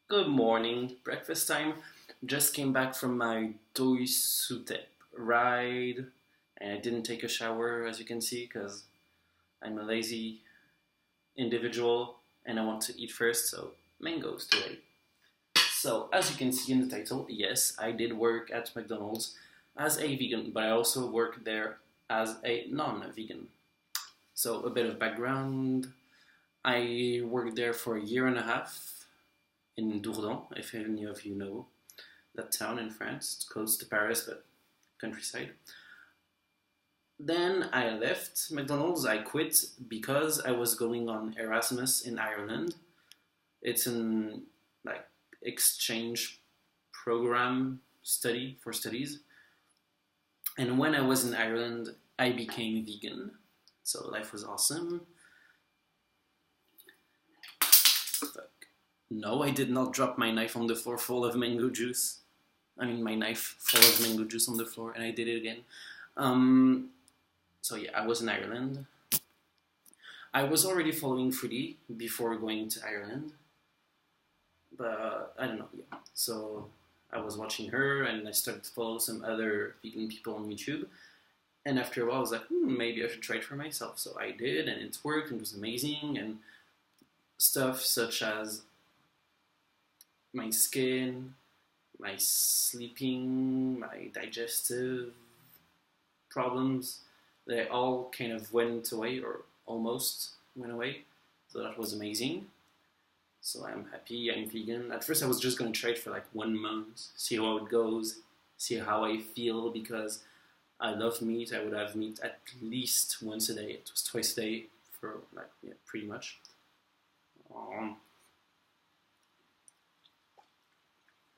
Good morning, breakfast time. Just came back from my Doi Sutep ride, and I didn't take a shower, as you can see, because I'm a lazy individual and I want to eat first, so mangoes today. So, as you can see in the title, yes, I did work at McDonald's as a vegan, but I also worked there as a non vegan. So, a bit of background, I worked there for a year and a half in Dourdan, if any of you know that town in France. It's close to Paris, but countryside. Then I left McDonald's. I quit because I was going on Erasmus in Ireland. It's an like exchange program study for studies. And when I was in Ireland, I became vegan. So life was awesome. Fuck. No, I did not drop my knife on the floor full of mango juice. My knife full of mango juice on the floor, and I did it again. So yeah, I was in Ireland. I was already following foodie before going to Ireland, but I don't know. Yeah, so I was watching her, and I started to follow some other vegan people on YouTube. And after a while, I was like, maybe I should try it for myself. So I did, and it worked, and it was amazing. And stuff such as my skin, my sleeping, my digestive problems, they all kind of went away, or almost went away. So that was amazing. So I'm happy, I'm vegan. At first I was just going to try it for like 1 month, see how it goes, see how I feel, because I love meat. I would have meat at least once a day. It was twice a day for pretty much.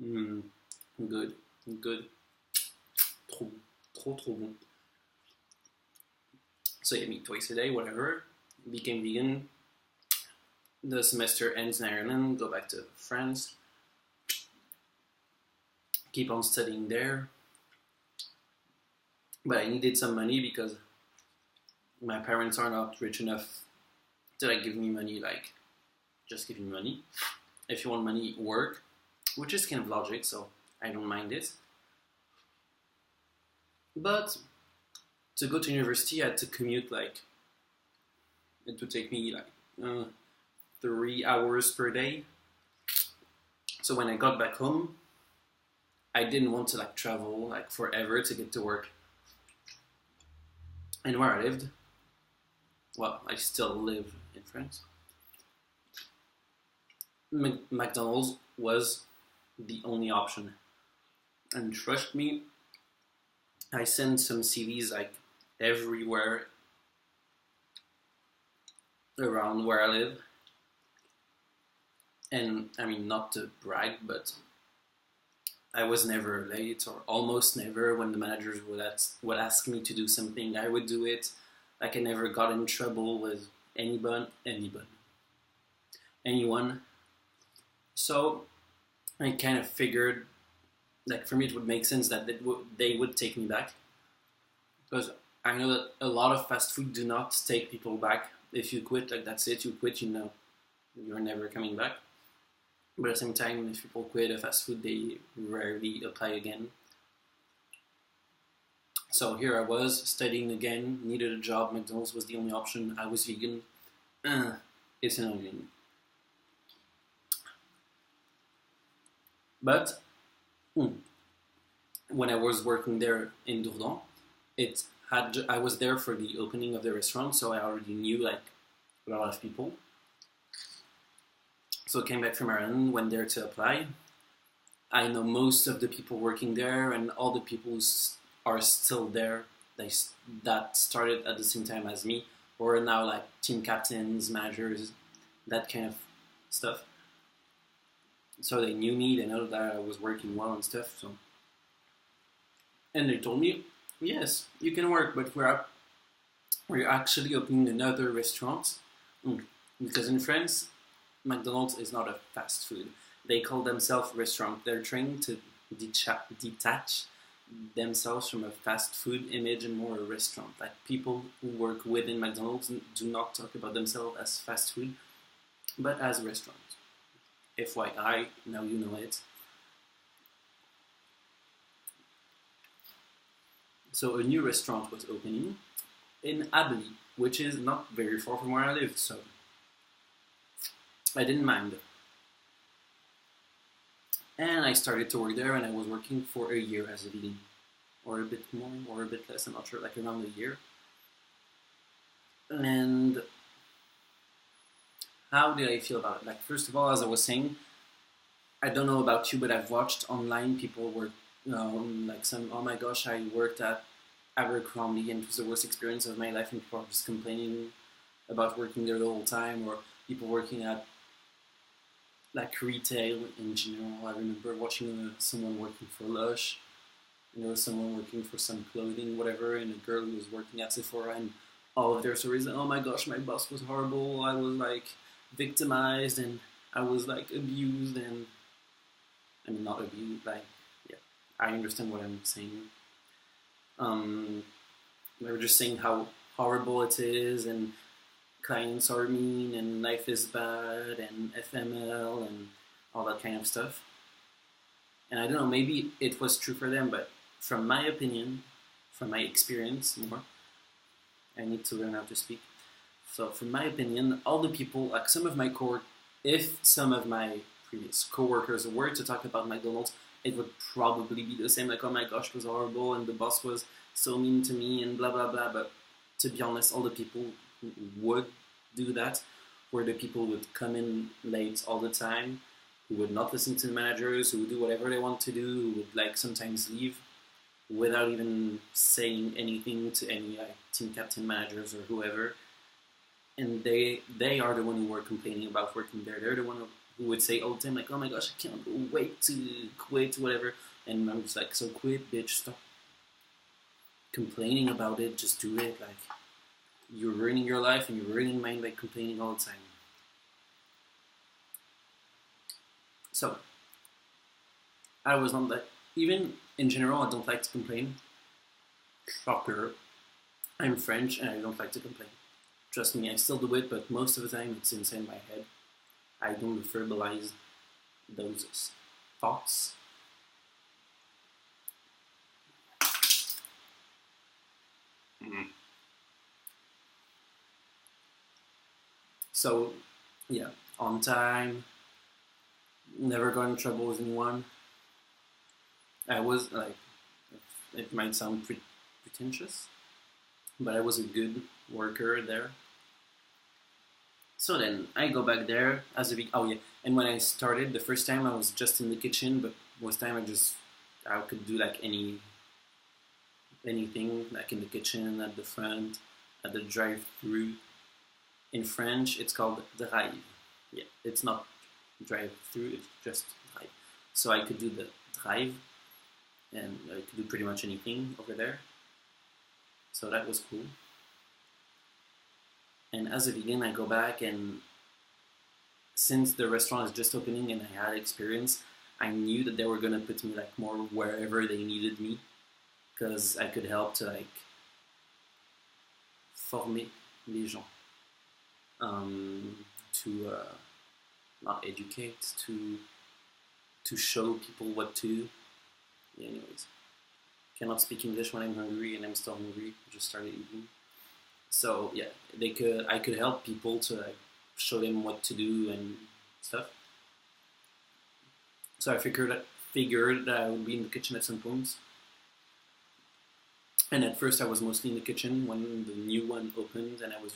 Good, good. Trop bon. So yeah, meat twice a day, whatever. Became vegan. The semester ends in Ireland, go back to France. Keep on studying there. But I needed some money because my parents are not rich enough to give me money, just give me money. If you want money, work. Which is kind of logic, so I don't mind it. But to go to university, I had to commute it would take me 3 hours per day. So when I got back home, I didn't want to travel forever to get to work. And where I lived, well, I still live in France. McDonald's was the only option. And trust me, I sent some CVs everywhere around where I live. And not to brag, but I was never late, or almost never. When the managers would ask me to do something, I would do it. I never got in trouble with anyone. So I kind of figured, for me, it would make sense that they would take me back, because I know that a lot of fast food do not take people back. If you quit, that's it. You quit, you're never coming back. But at the same time, if people quit a fast food, they rarely apply again. So here I was, studying again, needed a job. McDonald's was the only option. I was vegan. It's annoying. But when I was working there in Dourdan, I was there for the opening of the restaurant, so I already knew a lot of people. So I came back from Ireland, went there to apply. I know most of the people working there, and all the people who are still there that started at the same time as me, or now team captains, managers, that kind of stuff. So they knew me, they know that I was working well and stuff. And they told me, yes, you can work, but we're actually opening another restaurant. Because in France, McDonald's is not a fast food. They call themselves restaurant. They're trying to detach themselves from a fast food image and more a restaurant. People who work within McDonald's do not talk about themselves as fast food, but as restaurants. FYI, now you know it. So a new restaurant was opening in Abbey, which is not very far from where I live, so I didn't mind. And I started to work there, and I was working for a year as a vegan. Or a bit more, or a bit less, I'm not sure, like around a year. And how did I feel about it? Like, first of all, as I was saying, I don't know about you, but I've watched online people were like some, oh my gosh, I worked at Abercrombie and it was the worst experience of my life, and people are just complaining about working there the whole time, or people working at like retail in general. I remember watching someone working for Lush, and there was someone working for some clothing, whatever, and a girl who was working at Sephora, and all of their stories, oh my gosh, my boss was horrible, I was like victimized, and I was like abused, and I mean not abused, like, yeah, I understand what I'm saying. They were just saying how horrible it is, and clients are mean, and life is bad, and FML, and all that kind of stuff. And I don't know, maybe it was true for them, but from my opinion, from my experience more, I need to learn how to speak. So from my opinion, all the people, like some of my if some of my previous co-workers were to talk about McDonald's, it would probably be the same, like, oh my gosh, it was horrible, and the boss was so mean to me, and blah, blah, blah. But to be honest, all the people who would do that were the people who would come in late all the time, who would not listen to the managers, who would do whatever they want to do, who would like sometimes leave without even saying anything to any team captain, managers, or whoever. And they are the one who were complaining about working there. They're the one who would say all the time, like, oh my gosh, I can't wait to quit, whatever. And I'm just like, so quit, bitch, stop complaining about it, just do it. Like, you're ruining your life and you're ruining mine by complaining all the time. So, I was not that, even in general, I don't like to complain. Shocker. I'm French and I don't like to complain. Trust me, I still do it, but most of the time it's inside my head. I don't verbalize those thoughts. So, yeah, on time, never got in trouble with anyone. I was, like, it might sound pretentious, but I was a good worker there. So then I go back there as a big, oh yeah, and when I started the first time I was just in the kitchen, but most time I could do like anything, like in the kitchen, at the front, at the drive-through. In French it's called drive. Yeah, it's not drive-through, it's just drive. So I could do the drive, and I could do pretty much anything over there. So that was cool. And as a vegan, I go back, and since the restaurant is just opening and I had experience, I knew that they were gonna put me like more wherever they needed me, because I could help to like former les gens, to not educate, to show people what to do. Yeah, anyways, cannot speak English when I'm hungry, and I'm still hungry. I just started eating. So yeah, I could help people to like show them what to do and stuff. So I figured that I would be in the kitchen at some point. And at first I was mostly in the kitchen when the new one opened and I was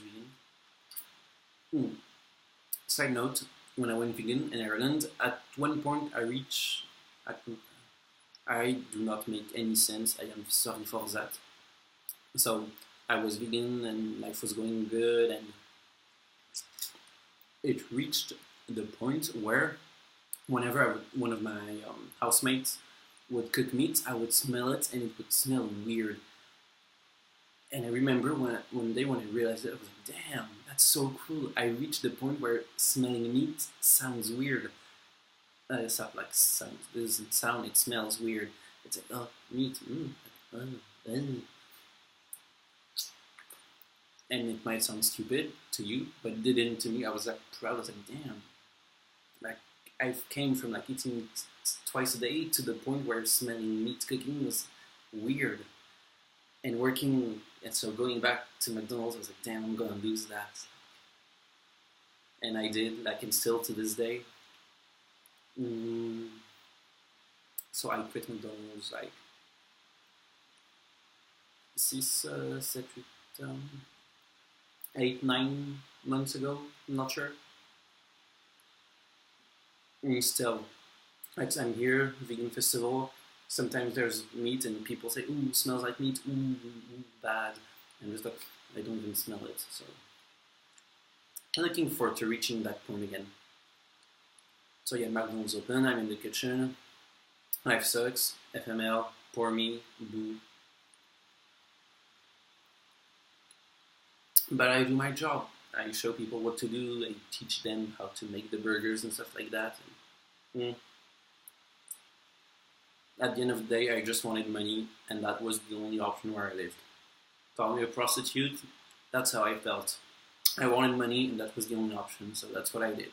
vegan. Side note, when I went vegan in Ireland, at one point I do not make any sense, I am sorry for that. So I was vegan and life was going good, and it reached the point where whenever one of my housemates would cook meat, I would smell it and it would smell weird. And I remember one day when I realized it, I was like, damn, that's so cool. I reached the point where smelling meat sounds weird. It's not like sound, it doesn't sound, it smells weird. It's like, oh, meat, And it might sound stupid to you, but it didn't to me. I was like proud. I was like, damn, like I've came from like eating twice a day to the point where smelling meat cooking was weird. And working, and so going back to McDonald's, I was like, damn, I'm gonna lose that. And I did, like, and still to this day. So I quit McDonald's like 8-9 months ago. I'm not sure. And still, like, I'm here, vegan festival. Sometimes there's meat and people say, ooh, it smells like meat, ooh, bad. And just like, I don't even smell it. So I'm looking forward to reaching that point again. So yeah, McDonald's open, I'm in the kitchen. Life sucks, FML, poor me, boo. But I do my job. I show people what to do, I teach them how to make the burgers and stuff like that. And, at the end of the day, I just wanted money, and that was the only option where I lived. Call me a prostitute, that's how I felt. I wanted money, and that was the only option, so that's what I did.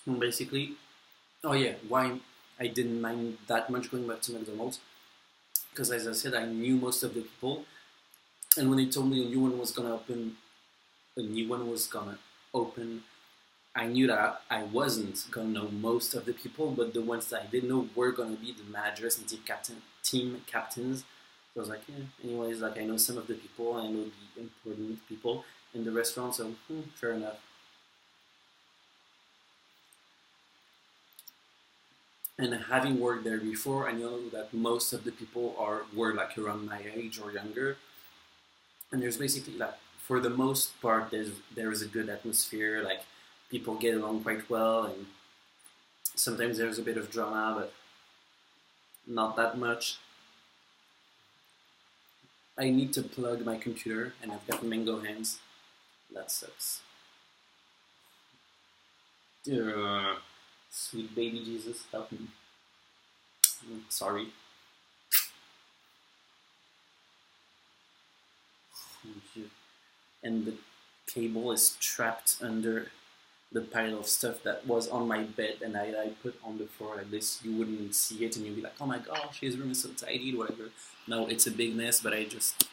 And basically, oh yeah, why I didn't mind that much going back to McDonald's, because as I said, I knew most of the people, and when they told me a new one was gonna open, I knew that I wasn't gonna know most of the people, but the ones that I did know were gonna be the managers and team captains. So I was like, yeah, anyways, like I know some of the people, I know the important people in the restaurant, so fair enough. And having worked there before, I know that most of the people were like around my age or younger. And there's basically like, for the most part, there is a good atmosphere. Like people get along quite well, and sometimes there's a bit of drama, but not that much. I need to plug my computer, and I've got mango hands. That sucks. Sweet baby Jesus, help me. Sorry. And the cable is trapped under the pile of stuff that was on my bed, and I put on the floor like this. You wouldn't see it, and you'd be like, oh my gosh, his room is so tidy, whatever. No, it's a big mess, but I just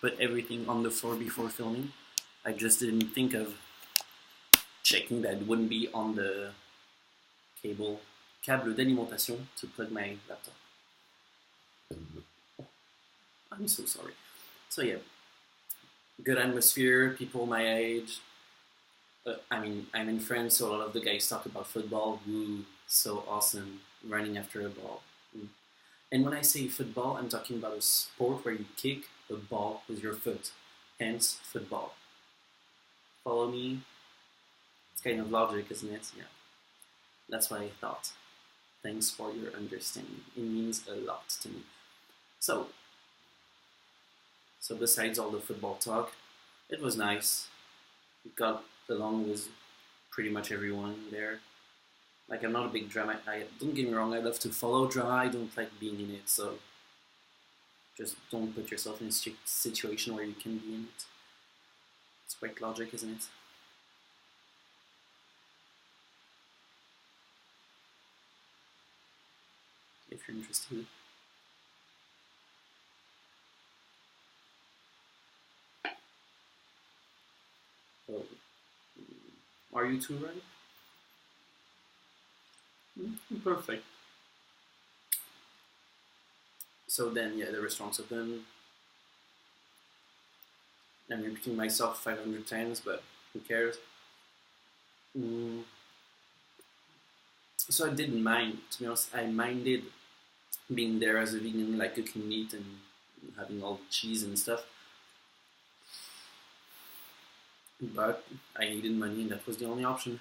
put everything on the floor before filming. I just didn't think of checking that it wouldn't be on the câble d'alimentation to plug my laptop. I'm so sorry. So yeah, good atmosphere, people my age. I'm in France, so a lot of the guys talk about football. Woo, so awesome, running after a ball. And when I say football, I'm talking about a sport where you kick a ball with your foot, hence football. Follow me? It's kind of logic, isn't it? Yeah. That's what I thought. Thanks for your understanding. It means a lot to me. So besides all the football talk, it was nice. We got along with pretty much everyone there. Like, I'm not a big drama. Don't get me wrong, I love to follow drama. I don't like being in it, so just don't put yourself in a situation where you can be in it. It's quite logic, isn't it? If you're interested. Oh. Are you too right? Perfect. So then, yeah, the restaurant's open. I'm repeating myself 500 times, but who cares? So I didn't mind, to be honest. I minded being there as a vegan, like cooking meat and having all the cheese and stuff. But I needed money, and that was the only option.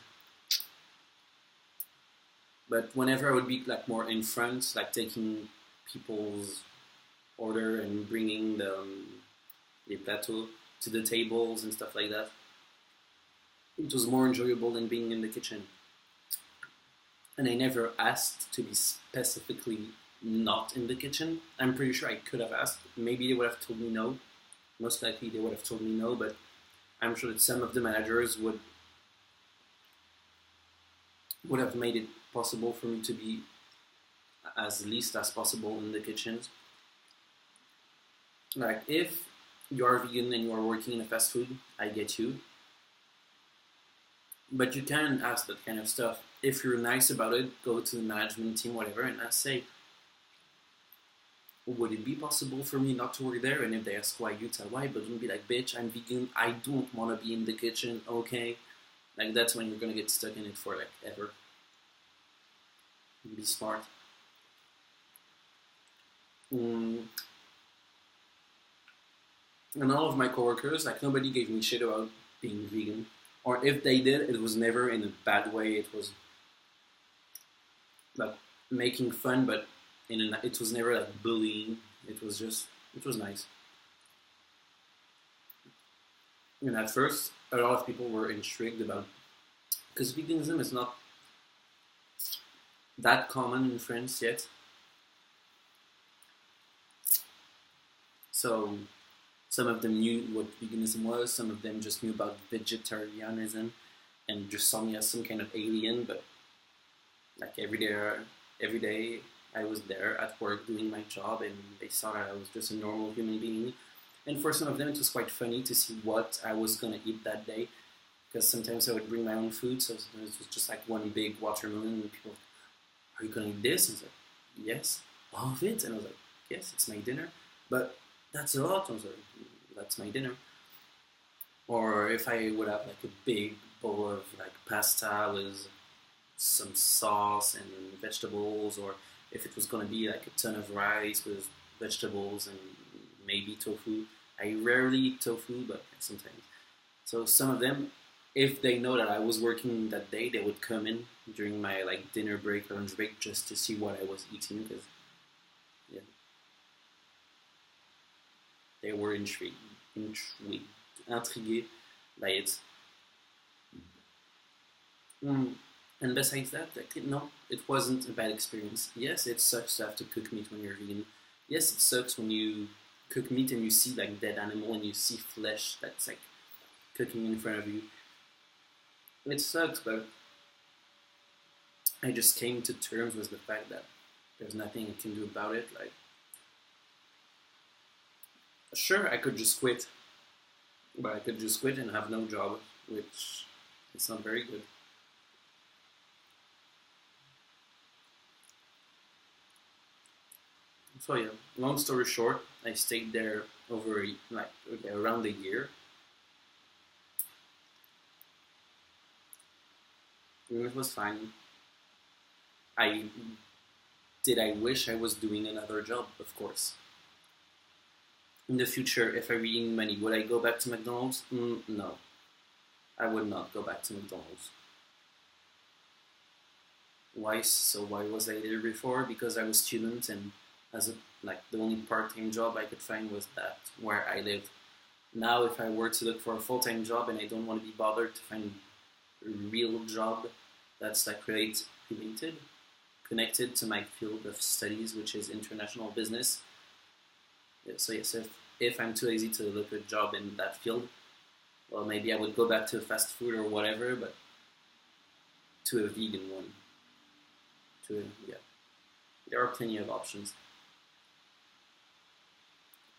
But whenever I would be like more in front, like taking people's order and bringing the plateau to the tables and stuff like that, it was more enjoyable than being in the kitchen. And I never asked to be specifically not in the kitchen. I'm pretty sure I could have asked. Maybe they would have told me no. most likely they would have told me no, but I'm sure that some of the managers would have made it possible for me to be as least as possible in the kitchens. Like if you are vegan and you are working in a fast food, I get you. But you can ask that kind of stuff. If you're nice about it, go to the management team, whatever, and ask, say, would it be possible for me not to work there? And if they ask why, you tell why, but don't be like, bitch, I'm vegan, I don't want to be in the kitchen, okay? Like, that's when you're gonna get stuck in it for, like, ever. Be smart. And all of my coworkers, like, nobody gave me shit about being vegan. Or if they did, it was never in a bad way. It was, like, making fun, but it was never, like, bullying. It was nice. And at first, a lot of people were intrigued about, because veganism is not that common in France yet. So some of them knew what veganism was, some of them just knew about vegetarianism and just saw me as some kind of alien, but like every day I was there at work doing my job and they saw that I was just a normal human being. And for some of them it was quite funny to see what I was going to eat that day, because sometimes I would bring my own food, so it was just like one big watermelon and people were like, are you going to eat this? And I was like, yes, all of it. And I was like, yes, it's my dinner. But that's a lot. I was like, that's my dinner. Or if I would have like a big bowl of like pasta with some sauce and vegetables, or if it was going to be like a ton of rice with vegetables and maybe tofu. I rarely eat tofu, but sometimes. So some of them, if they know that I was working that day, they would come in during my like dinner break or lunch break just to see what I was eating, because yeah, they were intrigued by it. And besides that, like, no, it wasn't a bad experience. Yes, it sucks to have to cook meat when you're vegan. Yes, it sucks when you cook meat and you see like dead animal and you see flesh that's like cooking in front of you. It sucks, but I just came to terms with the fact that there's nothing I can do about it. Like, sure, I could just quit, but I could just quit and have no job, which is not very good. So yeah, long story short, I stayed there over like around a year. And it was fine. I I wish I was doing another job, of course. In the future, if I really need money, would I go back to McDonald's? No, I would not go back to McDonald's. Why? So why was I there before? Because I was student, and as a, like the only part-time job I could find was that where I lived. Now, if I were to look for a full-time job and I don't want to be bothered to find a real job that's like related, connected to my field of studies, which is international business. Yeah, so yes, if I'm too lazy to look at a job in that field, well, maybe I would go back to fast food or whatever, but to a vegan one. Yeah, there are plenty of options.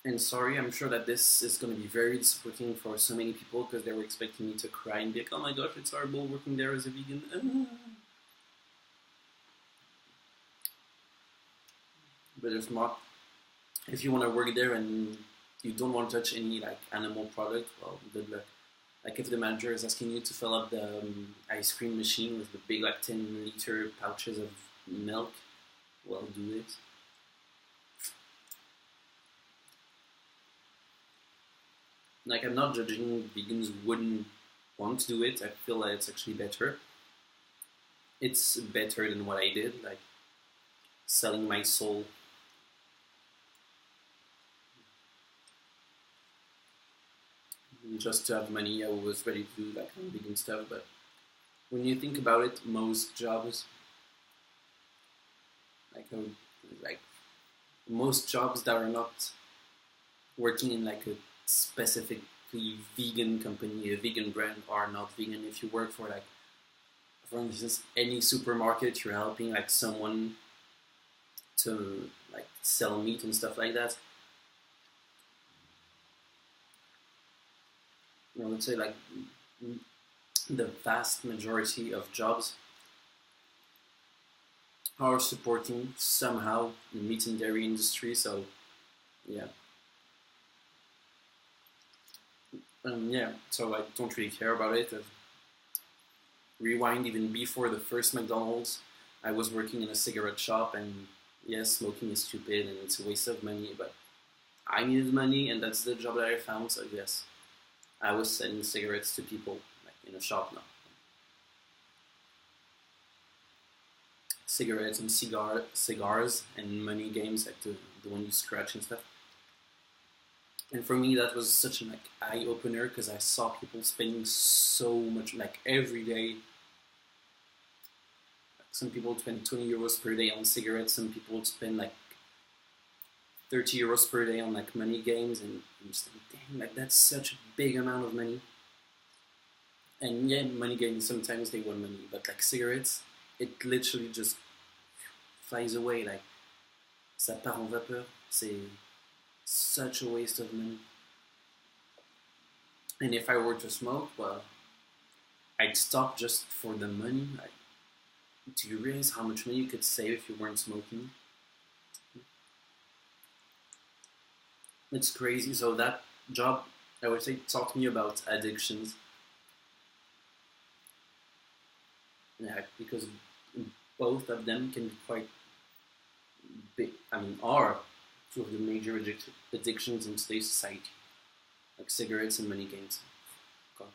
And sorry, I'm sure that this is going to be very disappointing for so many people because they were expecting me to cry and be like, oh my gosh, it's horrible working there as a vegan. But if not, if you want to work there and you don't want to touch any like animal product, well, good luck. Like if the manager is asking you to fill up the ice cream machine with the big like 10-liter pouches of milk, well, do it. Like, I'm not judging vegans who wouldn't want to do it. I feel like it's actually better. It's better than what I did, like selling my soul. Just to have money. I was ready to do that kind of vegan stuff, but when you think about it, most jobs, like most jobs that are not working in like a specifically vegan company, a vegan brand, are not vegan. If you work for like, for instance, any supermarket, you're helping like someone to like sell meat and stuff like that. I would say like the vast majority of jobs are supporting somehow the meat and dairy industry. So yeah. Yeah, so I don't really care about it. Rewind, even before the first McDonald's, I was working in a cigarette shop, and yes, smoking is stupid and it's a waste of money, but I needed money, and that's the job that I found, so yes, I was selling cigarettes to people, like in a shop now. Cigarettes and cigars and money games, like the one you scratch and stuff. And for me, that was such an like eye opener because I saw people spending so much, like every day. Like, some people spend 20 euros per day on cigarettes. Some people spend like 30 euros per day on like money games, and I'm just like, damn, like that's such a big amount of money. And yeah, money games sometimes they want money, but like cigarettes, it literally just flies away. Like ça part en vapeur. C'est such a waste of money. And if I were to smoke, well, I'd stop just for the money. Like, do you realize how much money you could save if you weren't smoking? It's crazy. So that job, I would say, taught me about addictions. Yeah, because both of them can be quite big. I mean, are two of the major addictions in today's society, like cigarettes and money games. God.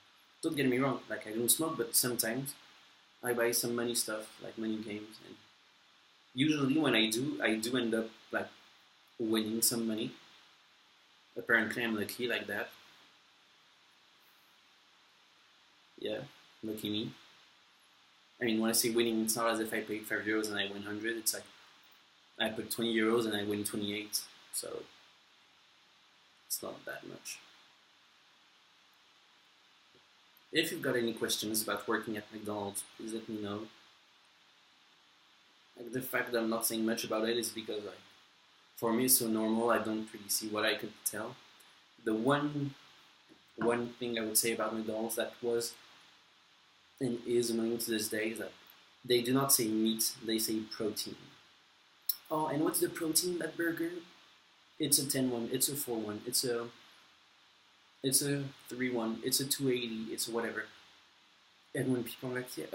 Don't get me wrong, like I don't smoke, but sometimes I buy some money stuff, like money games, and usually when I do end up like winning some money. Apparently I'm lucky like that. Yeah, lucky me. I mean, when I say winning, it's not as if I paid 5 euros and I win 100. It's like I put 20 euros and I win 28. So it's not that much. If you've got any questions about working at McDonald's, please let me know. Like, the fact that I'm not saying much about it is because like, for me it's so normal, I don't really see what I could tell. The one thing I would say about McDonald's that was and is annoying to this day is that they do not say meat, they say protein. Oh, and what's the protein in that burger? It's a 10-1, it's a 4-1, it's a 3-1, it's a 280, it's whatever. And when people are like, yeah,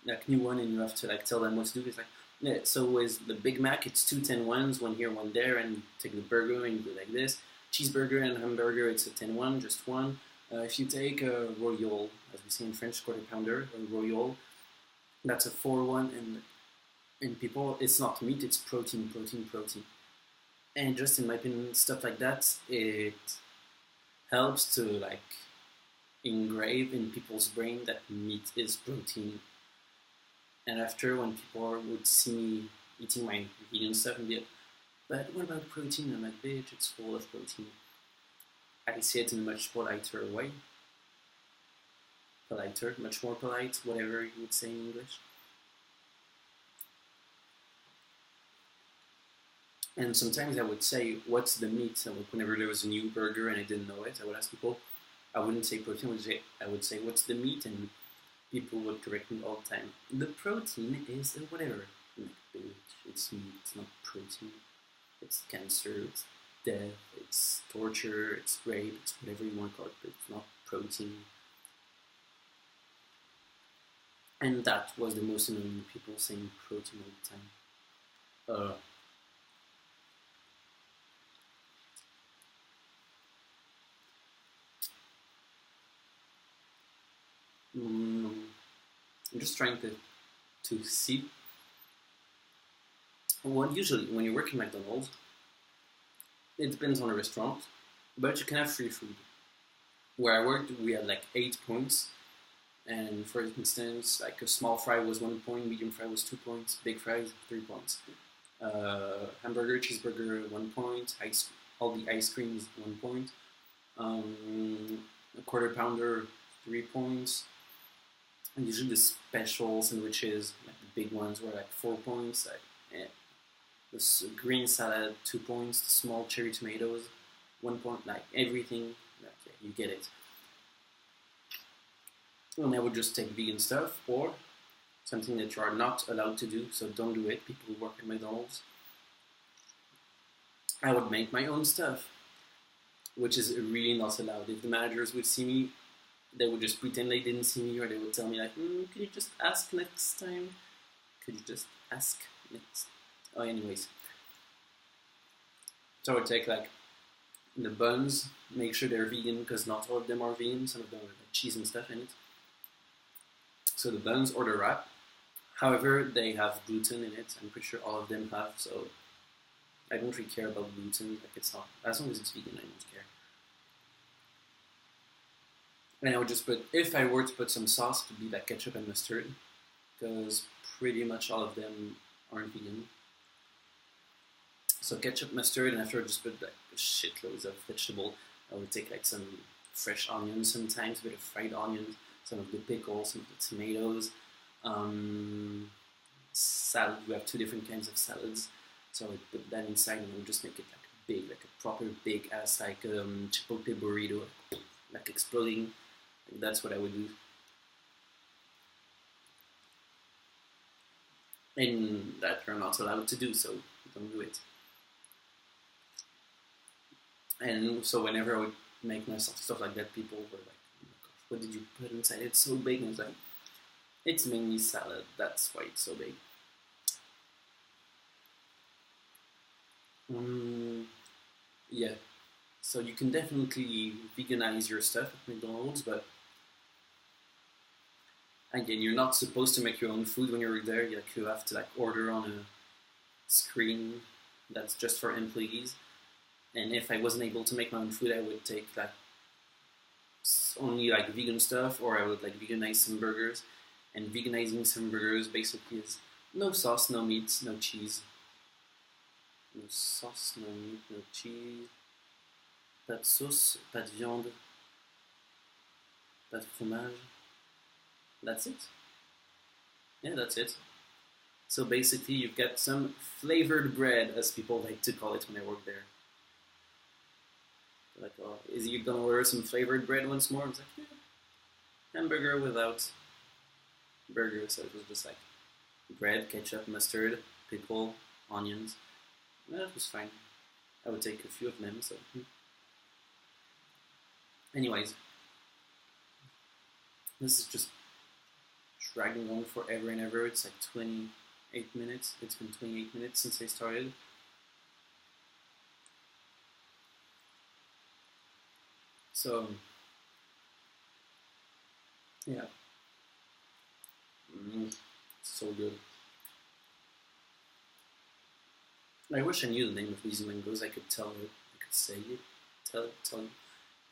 like new one, and you have to like tell them what to do, it's like, yeah, so with the Big Mac, it's 2 10-1s, one here, one there, and you take the burger and you go like this. Cheeseburger and hamburger, it's a 10-1, just one. If you take a Royal, as we say in French, quarter pounder, a Royal, that's a 4-1, and people, it's not meat, it's protein, protein, protein. And just in my opinion, stuff like that, it helps to like engrave in people's brain that meat is protein. And after, when people would see me eating my vegan stuff and be like, but what about protein? I'm like, bitch, it's full of protein. I say it in a much politer way. Politer, much more polite, whatever you would say in English. And sometimes I would say, what's the meat? So whenever there was a new burger and I didn't know it, I would ask people, I wouldn't say protein, I would say, what's the meat? And people would correct me all the time. The protein is whatever. Like, bitch, it's meat, it's not protein. It's cancer, it's death, it's torture, it's rape, it's whatever you want to call it, but it's not protein. And that was the most annoying, people saying protein all the time. I'm just trying to see. Well, usually when you work in McDonald's, it depends on the restaurant, but you can have free food. Where I worked, we had like 8 points, and for instance, like a small fry was 1 point, medium fry was 2 points, big fries 3 points. Hamburger, cheeseburger 1 point, all the ice cream is 1 point. A quarter pounder, 3 points. And usually the special sandwiches, like the big ones, were like 4 points. Like, the green salad, 2 points. The small cherry tomatoes, 1 point. Like everything, like, yeah, you get it. And I would just take vegan stuff or something that you are not allowed to do, so don't do it. People who work at McDonald's. I would make my own stuff, which is really not allowed. If the managers would see me, they would just pretend they didn't see me, or they would tell me like, "Could you just ask next time? Could you just ask next?" Oh, anyways. So I would take like the buns, make sure they're vegan because not all of them are vegan. Some of them have like cheese and stuff in it. So the buns or the wrap. However, they have gluten in it. I'm pretty sure all of them have. So I don't really care about gluten. Like it's not, as long as it's vegan, I don't care. And I would just put, if I were to put some sauce, it would be like ketchup and mustard, because pretty much all of them aren't vegan. So ketchup, mustard, and after I just put like shitloads of vegetable. I would take like some fresh onions sometimes, a bit of fried onions, some of the pickles, some of the tomatoes. Salad, we have two different kinds of salads. So I would put that inside and I would just make it like big, like a proper big ass, like chipotle burrito, like exploding. Like that's what I would do. And that you're not allowed to do, so don't do it. And so whenever I would make myself stuff like that, people were like, "Oh my gosh, what did you put inside? It's so big." And I was like, "It's mainly salad, that's why it's so big." Yeah, so you can definitely veganize your stuff at McDonald's, but again, you're not supposed to make your own food when you're there. You have to like order on a screen that's just for employees. And if I wasn't able to make my own food, I would take like only like vegan stuff, or I would like veganize some burgers. And veganizing some burgers basically is no sauce, no meat, no cheese. No sauce, no meat, no cheese. Pas de sauce, pas de viande, pas de fromage. That's it. Yeah, that's it. So basically, you've got some flavored bread, as people like to call it when I work there. Like, oh, is you gonna order some flavored bread once more? I was like, yeah, hamburger without burger. So it was just like bread, ketchup, mustard, pickle, onions. That was fine. I would take a few of them. So, anyways, this is just dragging on forever and ever. It's like 28 minutes. It's been 28 minutes since I started. So, yeah. So good. I wish I knew the name of these mangoes. I could tell it. I could say it. Tell you.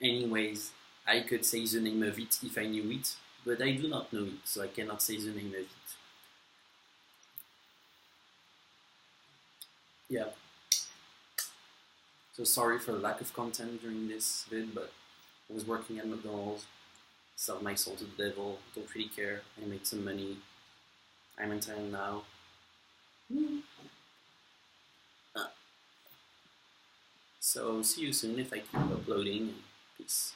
Anyways, I could say the name of it if I knew it, but I do not know it, so I cannot say the name of it. Yeah. So sorry for the lack of content during this vid, but I was working at McDonald's, sold my soul to the devil, don't really care, I made some money, I'm in town now. So see you soon if I keep uploading, peace.